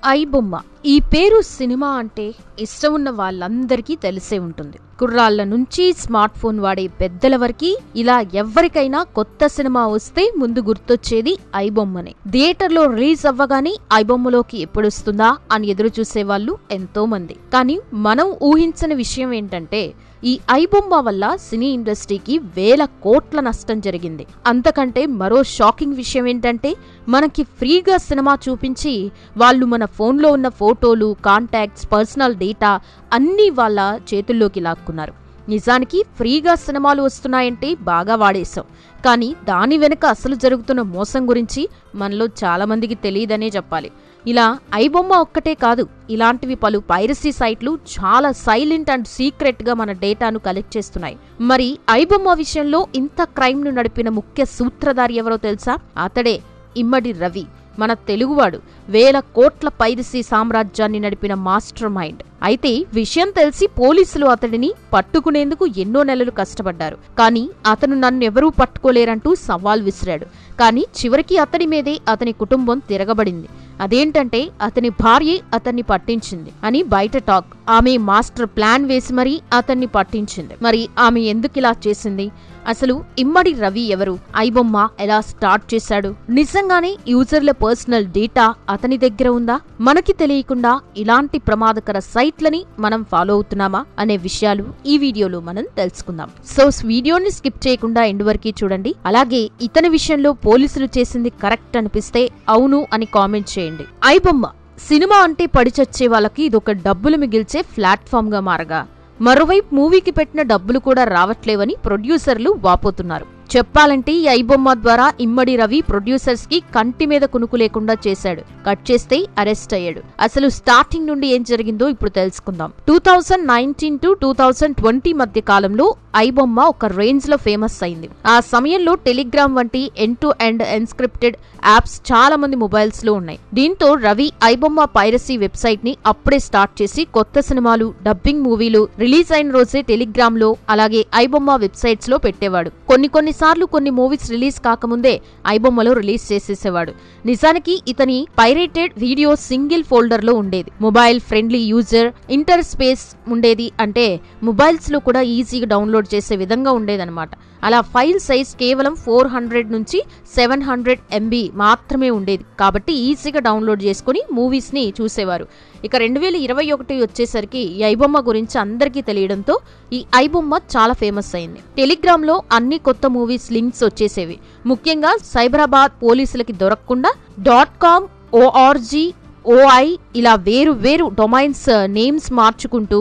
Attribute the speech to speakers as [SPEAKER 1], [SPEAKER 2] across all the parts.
[SPEAKER 1] ఐబొమ్మ ఈ పేరు సినిమా అంటే ఇష్టం ఉన్న వాళ్ళందరికీ తెలిసే ఉంటుంది. కుర్రాళ్ల నుంచి స్మార్ట్ ఫోన్ వాడే పెద్దల వరకు ఇలా ఎవ్వరికైనా కొత్త సినిమా వస్తే ముందు గుర్తొచ్చేది ఐబొమ్మనే. థియేటర్లో రిలీజ్ అవ్వగానే ఐబొమ్మలోకి ఎప్పుడొస్తుందా అని ఎదురు చూసేవాళ్లు ఎంతో మంది. కానీ మనం ఊహించని విషయం ఏంటంటే ఈ ఐబొమ్మ వల్ల సినీ ఇండస్ట్రీకి వేల కోట్ల నష్టం జరిగింది. అంతకంటే మరో షాకింగ్ విషయం ఏంటంటే మనకి ఫ్రీగా సినిమా చూపించి వాళ్ళు మన ఫోన్లో ఉన్న ఫోటోలు, కాంటాక్ట్స్, పర్సనల్ డేటా అన్నీ వాళ్ళ చేతుల్లోకి లాక్కున్నారు. నిజానికి ఫ్రీగా సినిమాలు వస్తున్నాయంటే బాగా వాడేశాం, కానీ దాని వెనుక అసలు జరుగుతున్న మోసం గురించి మనలో చాలా మందికి తెలియదనే చెప్పాలి. ఇలా ఐబొమ్మ ఒక్కటే కాదు, ఇలాంటివి పలు పైరసీ సైట్లు చాలా సైలెంట్ అండ్ సీక్రెట్ గా మన డేటాను కలెక్ట్ చేస్తున్నాయి. మరి ఐబొమ్మ విషయంలో ఇంత క్రైమ్ ను నడిపిన ముఖ్య సూత్రధారి ఎవరో తెలుసా? అతడే ఇమ్మడి రవి, మన తెలుగువాడు. వేల కోట్ల పైరసీ సామ్రాజ్యాన్ని నడిపిన మాస్టర్ మైండ్. అయితే విషయం తెలిసి పోలీసులు అతడిని పట్టుకునేందుకు ఎన్నో నెలలు కష్టపడ్డారు. కానీ అతను నన్నెవరూ పట్టుకోలేరంటూ సవాల్ విసిరాడు. కానీ చివరికి అతడి మీదే అతని కుటుంబం తిరగబడింది. అదేంటంటే అతని భార్యే అతన్ని పట్టించింది అని బయట టాక్. ఆమె మాస్టర్ ప్లాన్ వేసి మరీ అతన్ని పట్టించింది. మరి ఆమె ఎందుకిలా చేసింది? అసలు ఇమ్మడి రవి ఎవరు? ఐబొమ్మ ఎలా స్టార్ట్ చేశాడు? నిజంగానే యూజర్ల పర్సనల్ డేటా అతని దగ్గర ఉందా? మనకి తెలియకుండా ఇలాంటి ప్రమాదకర సైట్లని మనం ఫాలో అవుతున్నామా అనే విషయాలు ఈ వీడియోలో మనం తెలుసుకుందాం. సో వీడియోని స్కిప్ చేయకుండా ఎండ్ వరకు చూడండి. అలాగే ఇతని విషయంలో పోలీసులు చేసింది కరెక్ట్ అనిపిస్తే అవును అని కామెంట్ చేయండి. ఐబొమ్మ సినిమా అంటే పడిచచ్చే వాళ్ళకి ఇదొక డబ్బులు మిగిల్చే ప్లాట్ఫామ్ గా మారగా, మరోవైపు మూవీకి పెట్టిన డబ్బులు కూడా రావట్లేవని ప్రొడ్యూసర్లు వాపోతున్నారు. చెప్పాలంటే ఈ ఐబొమ్మ ద్వారా ఇమ్మడి రవి ప్రొడ్యూసర్స్ కి కంటి మీద కునుకు లేకుండా చేశాడు. కట్ చేస్తే అరెస్ట్ అయ్యాడు. అసలు స్టార్టింగ్ నుండి ఏం జరిగిందో ఇప్పుడు తెలుసుకుందాం. 2019 to 2020 మధ్య కాలంలో ఐబొమ్మ ఒక రేంజ్ లో ఫేమస్ అయింది. ఆ సమయంలో టెలిగ్రామ్ వంటి ఎండ్ టు ఎండ్ ఎన్స్క్రిప్టెడ్ యాప్స్ చాలా మంది మొబైల్స్ లో ఉన్నాయి. దీంతో రవి ఐబొమ్మ పైరసీ వెబ్సైట్ ని అప్పుడే స్టార్ట్ చేసి కొత్త సినిమాలు, డబ్బింగ్ మూవీలు రిలీజ్ అయిన రోజే టెలిగ్రామ్ లో అలాగే ఐబొమ్మ వెబ్సైట్స్ లో పెట్టేవాడు. కొన్నిసార్లు కొన్ని మూవీస్ రిలీజ్ కాకముందే ఐబొమ్మలో రిలీజ్ చేసేసేవాడు. నిజానికి ఇతని పైరేటెడ్ వీడియో సింగిల్ ఫోల్డర్ లో ఉండేది. Mobile friendly user inter space ఉండేది, అంటే మొబైల్స్ లో కూడా ఈజీగా డౌన్లోడ్ చేసే విధంగా ఉండేదన్నమాట. అలా ఫైల్ సైజ్ కేవలం 400 నుంచి 700 MB మాత్రమే ఉండేది. కాబట్టి ఈజీగా డౌన్లోడ్ చేసుకుని మూవీస్ ని చూసేవారు. ఇక 2021 వచ్చేసరికి ఈ ఐబొమ్మ గురించి అందరికీ తెలియడంతో ఈ ఐబొమ్మ చాలా ఫేమస్ అయింది. టెలిగ్రామ్ లో అన్ని కొత్త మూవీస్ లింక్స్ వచ్చేసేవి. ముఖ్యంగా సైబరాబాద్ పోలీసులకి దొరకకుండా .com, org, OI ఇలా వేరు డొమైన్స్ నేమ్స్ మార్చుకుంటూ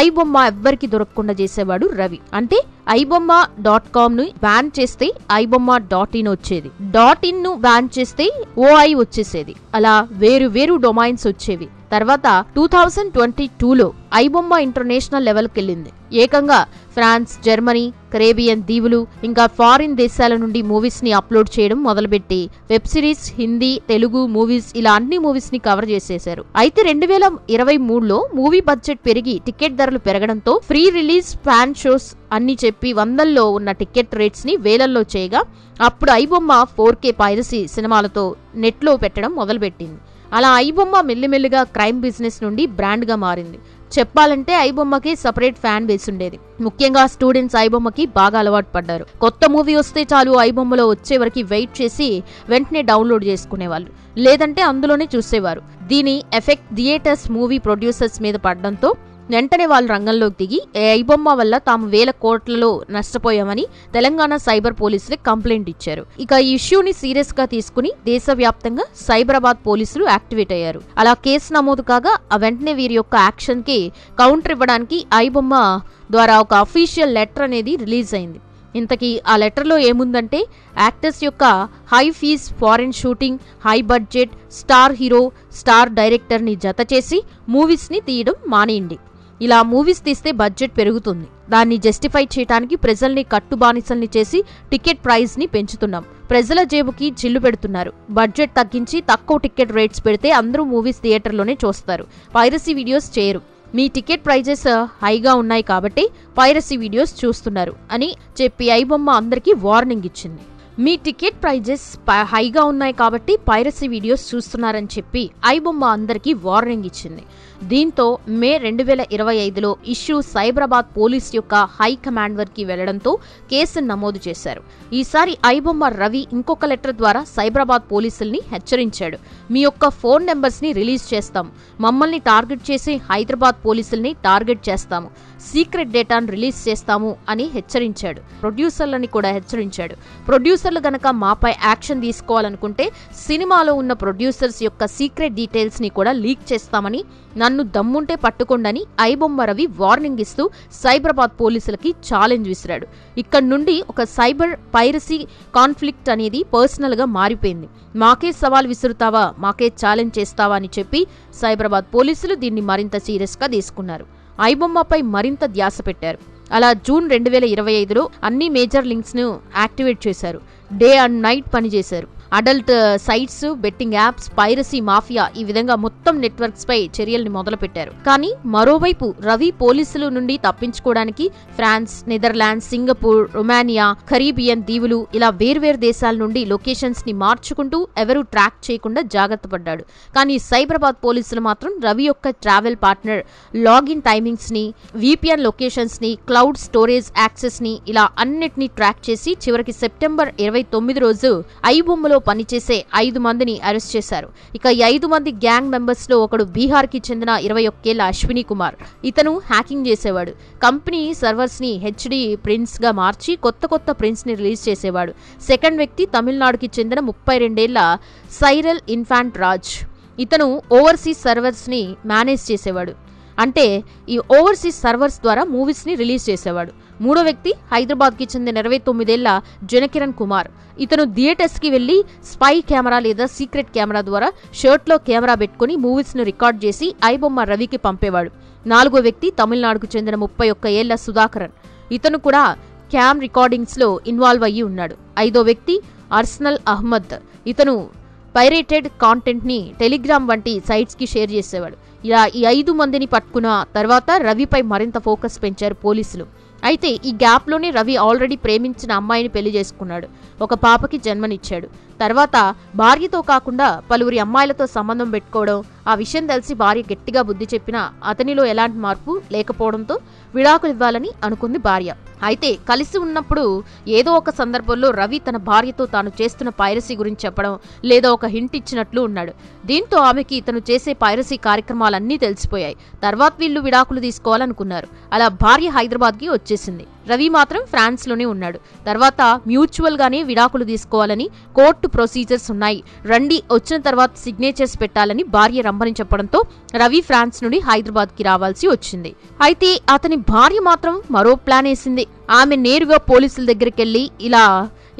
[SPEAKER 1] ఐబొమ్మ ఎవ్వరికి దొరకకుండా చేసేవాడు రవి. అంటే ఐబొమ్మ.com ను బ్యాన్ చేస్తే ఐబొమ్మ .in వచ్చేది, .in ను బ్యాన్ చేస్తే OI వచ్చేసేది. అలా వేరు డొమైన్స్ వచ్చేవి. తర్వాత 2022లో ఐబొమ్మ ఇంటర్నేషనల్ లెవెల్కి వెళ్ళింది. ఏకంగా ఫ్రాన్స్, జర్మనీ, కరేబియన్ దీవులు ఇంకా ఫారిన్ దేశాల నుండి మూవీస్ ని అప్లోడ్ చేయడం మొదలుపెట్టి web series, Hindi, Telugu movies ఇలా అన్ని మూవీస్ ని కవర్ చేసేశారు. అయితే 2023లో మూవీ బడ్జెట్ పెరిగి టికెట్ ధరలు పెరగడంతో ఫ్రీ రిలీజ్ ఫ్యాన్ షోస్ అన్ని చెప్పి వందల్లో ఉన్న టికెట్ రేట్స్ ని వేలల్లో చేయగా అప్పుడు ఐబొమ్మ 4K పైరసీ సినిమాలతో నెట్ లో పెట్టడం మొదలుపెట్టింది. అలా ఐబొమ్మ మెల్లిమెల్లిగా క్రైమ్ బిజినెస్ నుండి బ్రాండ్ గా మారింది. చెప్పాలంటే ఐబొమ్మకి సపరేట్ ఫ్యాన్ బేస్ ఉండేది. ముఖ్యంగా స్టూడెంట్స్ ఐబొమ్మకి బాగా అలవాటు పడ్డారు. కొత్త మూవీ వస్తే చాలు ఐబొమ్మలో వచ్చే వరకు వెయిట్ చేసి వెంటనే డౌన్లోడ్ చేసుకునేవాళ్ళు, లేదంటే అందులోనే చూసేవారు. దీని ఎఫెక్ట్ థియేటర్స్, మూవీ ప్రొడ్యూసర్స్ మీద పడడంతో వెంటనే వాళ్ళు రంగంలోకి దిగి ఐబొమ్మ వల్ల తాము వేల కోట్లలో నష్టపోయామని తెలంగాణ సైబర్ పోలీసులకు కంప్లైంట్ ఇచ్చారు. ఇక ఈ ఇష్యూని సీరియస్ గా తీసుకుని దేశవ్యాప్తంగా సైబరాబాద్ పోలీసులు యాక్టివేట్ అయ్యారు. అలా కేసు నమోదు కాగా వెంటనే వీరి యొక్క యాక్షన్ కి కౌంటర్ ఇవ్వడానికి ఐబొమ్మ ద్వారా ఒక అఫీషియల్ లెటర్ అనేది రిలీజ్ అయింది. ఇంతకీ ఆ లెటర్లో ఏముందంటే యాక్టర్స్ యొక్క high fees, foreign shooting, high budget, star hero, star director ని జత చేసి మూవీస్ ని తీయడం మానేయండి. ఇలా మూవీస్ తీస్తే బడ్జెట్ పెరుగుతుంది. దాన్ని జస్టిఫై చేయడానికి ప్రజల్ని కట్టుబానిసల్ని చేసి టికెట్ ప్రైస్ ని పెంచుతున్నాం. ప్రజల జేబుకి చిల్లు పెడుతున్నారు. బడ్జెట్ తగ్గించి తక్కువ టికెట్ రేట్స్ పెడితే అందరూ మూవీస్ థియేటర్లోనే చూస్తారు, పైరసీ వీడియోస్ చేయరు. మీ టికెట్ ప్రైజెస్ హైగా ఉన్నాయి కాబట్టి పైరసీ వీడియోస్ చూస్తున్నారు అని చెప్పి ఐబొమ్మ అందరికీ వార్నింగ్ ఇచ్చింది. మీ టికెట్ ప్రైజెస్ హైగా ఉన్నాయి కాబట్టి పైరసీ వీడియోస్ చూస్తున్నారని చెప్పి ఐబొమ్మ అందరికీ వార్నింగ్ ఇచ్చింది. దీంతో మే 2025లో ఇష్యూ సైబరాబాద్ పోలీస్ యొక్క హై కమాండ్ వరకు వెళ్లడంతో కేసును నమోదు చేశారు. ఈసారి ఐబొమ్మ రవి ఇంకొక లెటర్ ద్వారా సైబరాబాద్ పోలీసుల్ని హెచ్చరించాడు. మీ యొక్క ఫోన్ నెంబర్స్ ని రిలీజ్ చేస్తాం, మమ్మల్ని టార్గెట్ చేసి హైదరాబాద్ పోలీసుల్ని టార్గెట్ చేస్తాము, సీక్రెట్ డేటాను రిలీజ్ చేస్తాము అని హెచ్చరించాడు. ప్రొడ్యూసర్లని కూడా హెచ్చరించాడు. ప్రొడ్యూసర్లు గనక మాపై యాక్షన్ తీసుకోవాలనుకుంటే సినిమాలో ఉన్న ప్రొడ్యూసర్స్ యొక్క సీక్రెట్ డీటెయిల్స్ ని కూడా లీక్ చేస్తామని, నన్ను దమ్ముంటే పట్టుకోండని ఐబొమ్మ రవి వార్నింగ్ ఇస్తూ సైబరాబాద్ పోలీసులకి ఛాలెంజ్ విసిరాడు. ఇక్కడ నుండి ఒక సైబర్ పైరసీ కాన్ఫ్లిక్ట్ అనేది పర్సనల్ గా మారిపోయింది. మాకే సవాల్ విసురుతావా, మాకే ఛాలెంజ్ చేస్తావా అని చెప్పి సైబరాబాద్ పోలీసులు దీన్ని మరింత సీరియస్ గా తీసుకున్నారు. ఐబొమ్మపై మరింత ధ్యాస పెట్టారు. అలా జూన్ 2025లో అన్ని మేజర్ లింక్స్ ను యాక్టివేట్ చేశారు. డే అండ్ నైట్ పనిచేశారు. Adult sites, betting apps, piracy mafia ఈ విధంగా మొత్తం నెట్వర్క్స్ పై చర్యల్ని మొదలుపెట్టారు. కానీ మరోవైపు రవి పోలీసుల నుండి తప్పించుకోవడానికి France, Netherlands, Singapore, Romania, Caribbean దీవులు ఇలా వేర్వేరు దేశాల నుండి లొకేషన్స్ ని మార్చుకుంటూ ఎవరూ ట్రాక్ చేయకుండా జాగ్రత్త పడ్డాడు. కానీ సైబరాబాద్ పోలీసులు మాత్రం రవి యొక్క ట్రావెల్ పార్ట్నర్ లాగిన్ టైమింగ్స్ ని, విపిఎన్ లొకేషన్స్ ని, క్లౌడ్ స్టోరేజ్ యాక్సెస్ ని ఇలా అన్నిటినీ ట్రాక్ చేసి చివరికి సెప్టెంబర్ 29 రోజు ఐబొమ్మలో పనిచేసే 5 మందిని అరెస్ట్ చేశారు. ఇక ఈ 5 మంది గ్యాంగ్ మెంబర్స్ లో ఒకడు బీహార్ కి చెందిన 21 ఏళ్ల అశ్విని కుమార్. ఇతను హ్యాకింగ్ చేసేవాడు. కంపెనీ సర్వర్స్ ని హెచ్డి ప్రింట్స్ గా మార్చి కొత్త ప్రింట్స్ ని రిలీజ్ చేసేవాడు. సెకండ్ వ్యక్తి తమిళనాడుకి చెందిన 32 ఏళ్ల సైరల్ ఇన్ఫాంట్ రాజ్. ఇతను ఓవర్సీస్ సర్వర్స్ ని మేనేజ్ చేసేవాడు. అంటే ఈ ఓవర్సీస్ సర్వర్స్ ద్వారా మూవీస్ ని రిలీజ్ చేసేవాడు. మూడో వ్యక్తి హైదరాబాద్ కి చెందిన 29 ఏళ్ల జనకిరణ్ కుమార్. ఇతను థియేటర్స్ కి వెళ్లి స్పై కెమెరా లేదా సీక్రెట్ కెమెరా ద్వారా షర్ట్ లో కెమెరా పెట్టుకుని మూవీస్ ను రికార్డ్ చేసి ఐబొమ్మ రవికి పంపేవాడు. నాలుగో వ్యక్తి తమిళనాడుకు చెందిన 31 ఏళ్ల సుధాకరన్. ఇతను కూడా క్యామ్ రికార్డింగ్స్ లో ఇన్వాల్వ్ అయ్యి ఉన్నాడు. ఐదో వ్యక్తి అర్సనల్ అహ్మద్. ఇతను పైరేటెడ్ కాంటెంట్ ని టెలిగ్రామ్ వంటి సైట్స్ కి షేర్ చేసేవాడు. ఇలా ఈ 5 మందిని పట్టుకున్న తర్వాత రవిపై మరింత ఫోకస్ పెంచారు పోలీసులు. అయితే ఈ గ్యాప్ లోనే రవి ఆల్రెడీ ప్రేమించిన అమ్మాయిని పెళ్లి చేసుకున్నాడు. ఒక పాపకి జన్మనిచ్చాడు. తర్వాత భార్యతో కాకుండా పలువురి అమ్మాయిలతో సంబంధం పెట్టుకోవడం, ఆ విషయం తెలిసి భార్య గట్టిగా బుద్ధి చెప్పినా అతనిలో ఎలాంటి మార్పు లేకపోవడంతో విడాకులు ఇవ్వాలని అనుకుంది భార్య. అయితే కలిసి ఉన్నప్పుడు ఏదో ఒక సందర్భంలో రవి తన భార్యతో తాను చేస్తున్న పైరసీ గురించి చెప్పడం లేదా ఒక హింట్ ఇచ్చినట్లు ఉన్నాడు. దీంతో ఆమెకి ఇతను చేసే పైరసీ కార్యక్రమాలన్నీ తెలిసిపోయాయి. తర్వాత వీళ్ళు విడాకులు తీసుకోవాలనుకున్నారు. అలా భార్య హైదరాబాద్కి వచ్చేసింది. రవి మాత్రం ఫ్రాన్స్ లోనే ఉన్నాడు. తర్వాత మ్యూచువల్ గానే విడాకులు తీసుకోవాలని కోర్టు ప్రొసీజర్స్ ఉన్నాయి, రండి వచ్చిన తర్వాత సిగ్నేచర్స్ పెట్టాలని భార్య రమ్మని చెప్పడంతో రవి ఫ్రాన్స్ నుండి హైదరాబాద్ కి రావాల్సి వచ్చింది. అయితే అతని భార్య మాత్రం మరో ప్లాన్ వేసింది. ఆమె నేరుగా పోలీసుల దగ్గరికి వెళ్లి ఇలా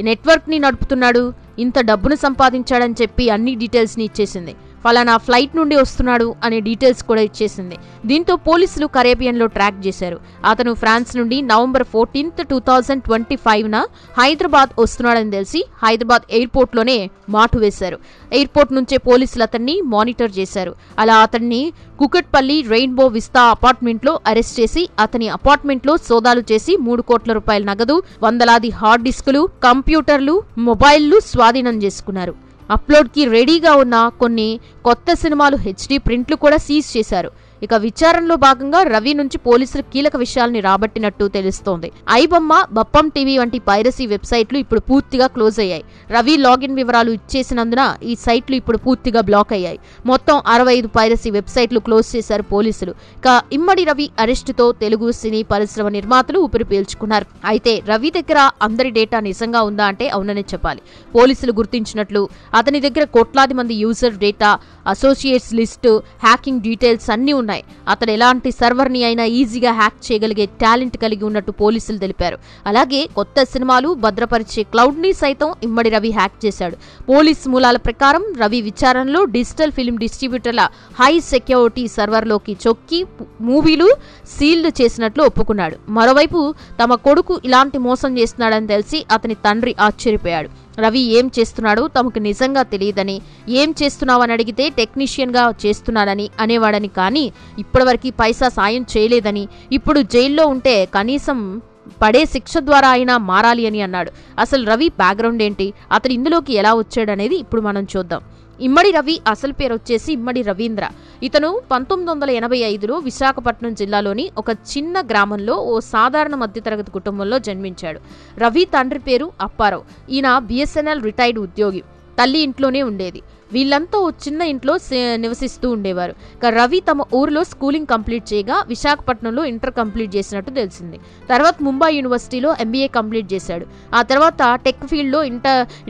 [SPEAKER 1] నెట్వర్క్ ని నడుపుతున్నాడు, ఇంత డబ్బును సంపాదించాడని చెప్పి అన్ని డీటెయిల్స్ ని ఇచ్చేసింది. ఫలానా ఫ్లైట్ నుండి వస్తున్నాడు అనే డీటెయిల్స్ కూడా ఇచ్చేసింది. దీంతో పోలీసులు కరేబియన్లో ట్రాక్ చేశారు. అతను ఫ్రాన్స్ నుండి నవంబర్ 14, 2025న హైదరాబాద్ వస్తున్నాడని తెలిసి హైదరాబాద్ ఎయిర్పోర్ట్లోనే మాటు వేశారు. ఎయిర్పోర్ట్ నుంచే పోలీసులు అతన్ని మానిటర్ చేశారు. అలా అతన్ని కుకట్పల్లి రెయిన్బో విస్తా అపార్ట్మెంట్లో అరెస్ట్ చేసి అతని అపార్ట్మెంట్లో సోదాలు చేసి 3 కోట్ల రూపాయల నగదు, వందలాది హార్డ్ డిస్కులు, కంప్యూటర్లు, మొబైల్లు స్వాధీనం చేసుకున్నారు. అప్లోడ్కి రెడీగా ఉన్న కొన్ని కొత్త సినిమాలు హెచ్డి ప్రింట్లు కూడా సీజ్ చేశారు. ఇక విచారణలో భాగంగా రవి నుంచి పోలీసులు కీలక విషయాల్ని రాబట్టినట్టు తెలుస్తోంది. ఐబొమ్మ, బప్పం టీవీ వంటి పైరసీ వెబ్సైట్లు ఇప్పుడు పూర్తిగా క్లోజ్ అయ్యాయి. రవి లాగిన్ వివరాలు ఇచ్చేసినందున ఈ సైట్లు ఇప్పుడు పూర్తిగా బ్లాక్ అయ్యాయి. మొత్తం 65 పైరసీ వెబ్సైట్లు క్లోజ్ చేశారు పోలీసులు. ఇక ఇమ్మడి రవి అరెస్టుతో తెలుగు సినీ పరిశ్రమ నిర్మాతలు ఊపిరి పీల్చుకున్నారు. అయితే రవి దగ్గర అందరి డేటా నిజంగా ఉందా అంటే అవుననే చెప్పాలి. పోలీసులు గుర్తించినట్లు అతని దగ్గర కోట్లాది మంది user data, associates list, hacking details అన్నీ ఉన్నాయి. అతడు ఎలాంటి సర్వర్ని అయినా ఈజీగా హ్యాక్ చేయగలిగే టాలెంట్ కలిగి ఉన్నట్టు పోలీసులు తెలిపారు. అలాగే కొత్త సినిమాలు భద్రపరిచే క్లౌడ్ ని సైతం ఇమ్మడి రవి హ్యాక్ చేశాడు. పోలీస్ మూలాల ప్రకారం రవి విచారణలో డిజిటల్ ఫిల్మ్ డిస్ట్రిబ్యూటర్ల హై సెక్యూరిటీ సర్వర్లోకి చొక్కి మూవీలు సీల్డ్ చేసినట్లు ఒప్పుకున్నాడు. మరోవైపు తమ కొడుకు ఇలాంటి మోసం చేస్తున్నాడని తెలిసి అతని తండ్రి ఆశ్చర్యపోయాడు. రవి ఏం చేస్తున్నాడో తమకు నిజంగా తెలియదని, ఏం చేస్తున్నావని అడిగితే టెక్నీషియన్ గా చేస్తున్నాడని అనేవాడని, కానీ ఇప్పటివరకు పైసా సాయం చేయలేదని, ఇప్పుడు జైల్లో ఉంటే కనీసం పడే శిక్ష ద్వారా అయినా మారాలి అని అన్నాడు. అసలు రవి బ్యాక్గ్రౌండ్ ఏంటి, అతను ఇందులోకి ఎలా వచ్చాడనేది ఇప్పుడు మనం చూద్దాం. ఇమ్మడి రవి అసలు పేరు వచ్చేసి ఇమ్మడి రవీంద్ర. ఇతను 1985లో విశాఖపట్నం జిల్లాలోని ఒక చిన్న గ్రామంలో ఓ సాధారణ మధ్యతరగతి కుటుంబంలో జన్మించాడు. రవి తండ్రి పేరు అప్పారావు. ఈయన బిఎస్ఎన్ఎల్ రిటైర్డ్ ఉద్యోగి. తల్లి ఇంట్లోనే ఉండేది. వీళ్ళంతా ఓ చిన్న ఇంట్లో నివసిస్తూ ఉండేవారు. రవి తమ ఊరిలో స్కూలింగ్ కంప్లీట్ చేయగా విశాఖపట్నంలో ఇంటర్ కంప్లీట్ చేసినట్టు తెలిసింది. తర్వాత ముంబై యూనివర్సిటీలో ఎంబీఏ కంప్లీట్ చేశాడు. ఆ తర్వాత టెక్ ఫీల్డ్లో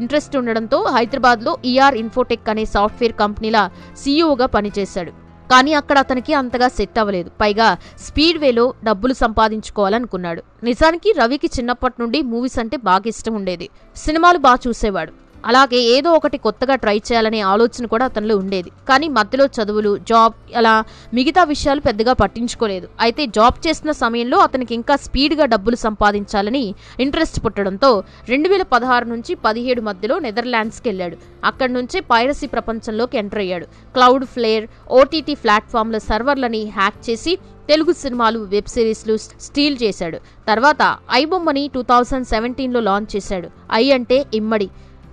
[SPEAKER 1] ఇంట్రెస్ట్ ఉండడంతో హైదరాబాద్లో ఈఆర్ ఇన్ఫోటెక్ అనే సాఫ్ట్వేర్ కంపెనీల సీఈఓగా పనిచేశాడు. కానీ అక్కడ అతనికి అంతగా సెట్ అవ్వలేదు. పైగా స్పీడ్ వేలో డబ్బులు సంపాదించుకోవాలనుకున్నాడు. నిజానికి రవికి చిన్నప్పటి నుండి మూవీస్ అంటే బాగా ఇష్టం ఉండేది. సినిమాలు బాగా చూసేవాడు. అలాగే ఏదో ఒకటి కొత్తగా ట్రై చేయాలనే ఆలోచన కూడా అతనిలో ఉండేది. కానీ మధ్యలో చదువులు, జాబ్ అలా మిగతా విషయాలు పెద్దగా పట్టించుకోలేదు. అయితే జాబ్ చేస్తున్న సమయంలో అతనికి ఇంకా స్పీడ్గా డబ్బులు సంపాదించాలని ఇంట్రెస్ట్ పుట్టడంతో 2016 నుంచి 17 మధ్యలో నెదర్లాండ్స్కి వెళ్ళాడు. అక్కడి నుంచే పైరసీ ప్రపంచంలోకి ఎంటర్ అయ్యాడు. క్లౌడ్ ఫ్లేర్, ఓటీటీ ప్లాట్ఫామ్ల సర్వర్లని హ్యాక్ చేసి తెలుగు సినిమాలు, వెబ్ సిరీస్లు స్టీల్ చేశాడు. తర్వాత ఐ బొమ్మని 2017లో లాంచ్ చేశాడు. ఐ అంటే Immadi,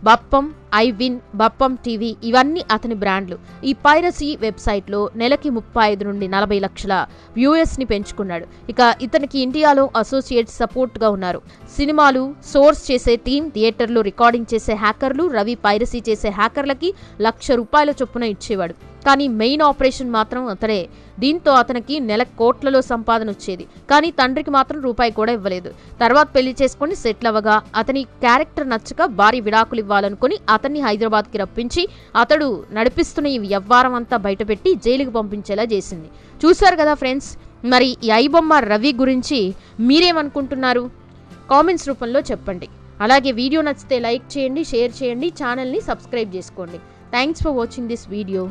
[SPEAKER 1] Bappam, I win, Bappam TV ఇవన్నీ అతని బ్రాండ్లు. ఈ పైరసీ వెబ్సైట్లో నెలకి 35 నుండి 40 లక్షల వ్యూయర్స్ని పెంచుకున్నాడు. ఇక ఇతనికి ఇండియాలో అసోసియేట్ సపోర్ట్గా ఉన్నారు. సినిమాలు సోర్స్ చేసే టీం, థియేటర్లో రికార్డింగ్ చేసే హ్యాకర్లు. రవి పైరసీ చేసే హ్యాకర్లకి ₹1,00,000 చొప్పున ఇచ్చేవాడు. కానీ మెయిన్ ఆపరేషన్ మాత్రం అతడే. దీంతో అతనికి నెల కోట్లలో సంపాదన వచ్చేది. కానీ తండ్రికి మాత్రం రూపాయి కూడా ఇవ్వలేదు. తర్వాత పెళ్లి చేసుకుని సెటిల్ అవ్వగా అతని క్యారెక్టర్ నచ్చక భారీ విడాకులు ఇవ్వాలనుకుని అతన్ని హైదరాబాద్కి రప్పించి అతడు నడిపిస్తున్న ఈ వ్యవహారం అంతా బయటపెట్టి జైలుకి పంపించేలా చేసింది. చూశారు కదా ఫ్రెండ్స్, మరి ఈ ఐ బొమ్మ రవి గురించి మీరేమనుకుంటున్నారు? కామెంట్స్ రూపంలో చెప్పండి. అలాగే వీడియో నచ్చితే లైక్ చేయండి, షేర్ చేయండి, ఛానల్ని సబ్స్క్రైబ్ చేసుకోండి. Thanks for watching this video.